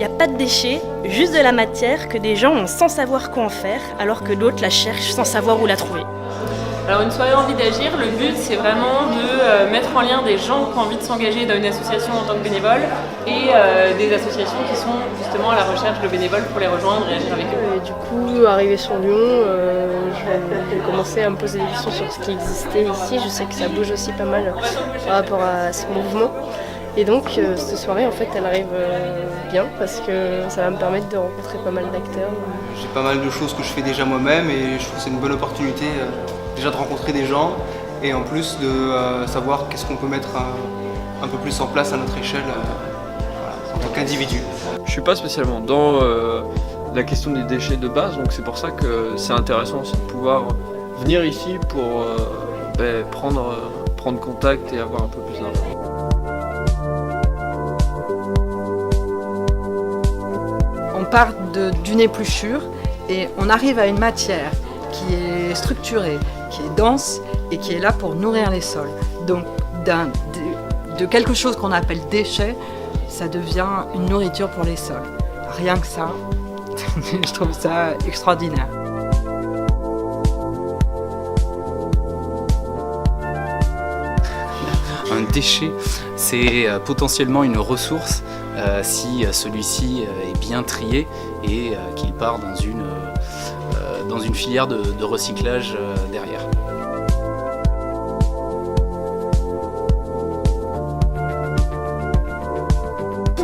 n'y a pas de déchets, juste de la matière que des gens ont sans savoir quoi en faire, alors que d'autres la cherchent sans savoir où la trouver. Alors une soirée envie d'agir, le but c'est vraiment de mettre en lien des gens qui ont envie de s'engager dans une association en tant que bénévole et des associations qui sont justement à la recherche de bénévoles pour les rejoindre et agir avec eux. Et du coup, arrivé sur Lyon, j'ai commencé à me poser des questions sur ce qui existait ici. Je sais que ça bouge aussi pas mal par rapport à ce mouvement. Et donc cette soirée en fait elle arrive bien parce que ça va me permettre de rencontrer pas mal d'acteurs. J'ai pas mal de choses que je fais déjà moi-même et je trouve que c'est une bonne opportunité déjà de rencontrer des gens et en plus de savoir qu'est-ce qu'on peut mettre un peu plus en place à notre échelle en tant qu'individu. Je suis pas spécialement dans la question des déchets de base, donc c'est pour ça que c'est intéressant aussi de pouvoir venir ici pour prendre contact et avoir un peu plus d'infos. On part d'une épluchure et on arrive à une matière qui est structurée, qui est dense et qui est là pour nourrir les sols. Donc de quelque chose qu'on appelle déchet, ça devient une nourriture pour les sols. Rien que ça, je trouve ça extraordinaire. Un déchet, c'est potentiellement une ressource si celui-ci est bien trié et qu'il part dans une filière de recyclage derrière.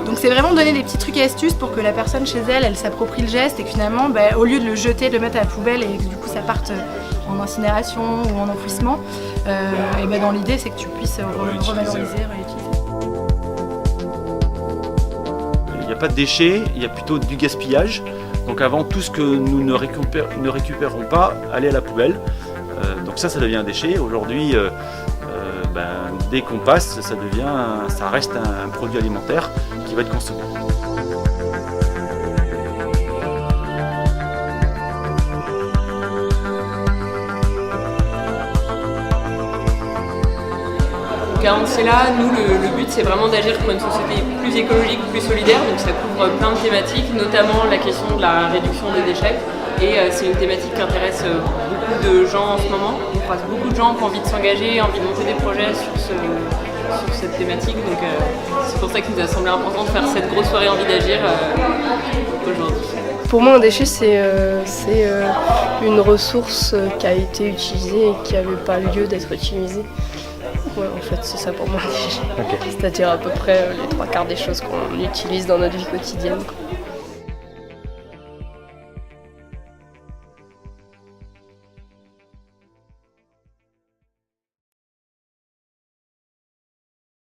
Donc c'est vraiment donner des petits trucs et astuces pour que la personne chez elle, elle s'approprie le geste et que finalement, au lieu de le jeter, de le mettre à la poubelle et que du coup ça parte en incinération ou en enfouissement, et dans l'idée c'est que tu puisses revaloriser, réutiliser. Il n'y a pas de déchets, il y a plutôt du gaspillage. Donc avant, tout ce que nous ne récupérons pas, aller à la poubelle. Donc ça devient un déchet. Aujourd'hui, dès qu'on passe, ça reste un produit alimentaire qui va être consommé. Donc à Ancela, nous le but c'est vraiment d'agir pour une société plus écologique, plus solidaire, donc ça couvre plein de thématiques, notamment la question de la réduction des déchets. Et c'est une thématique qui intéresse beaucoup de gens en ce moment. On croise beaucoup de gens qui ont envie de s'engager, envie de monter des projets sur cette thématique. Donc c'est pour ça qu'il nous a semblé important de faire cette grosse soirée envie d'agir aujourd'hui. Pour moi un déchet c'est une ressource qui a été utilisée et qui n'avait pas lieu d'être utilisée. Ouais, en fait c'est ça pour moi un déchet. Okay. C'est-à-dire à peu près les 3/4 des choses qu'on utilise dans notre vie quotidienne.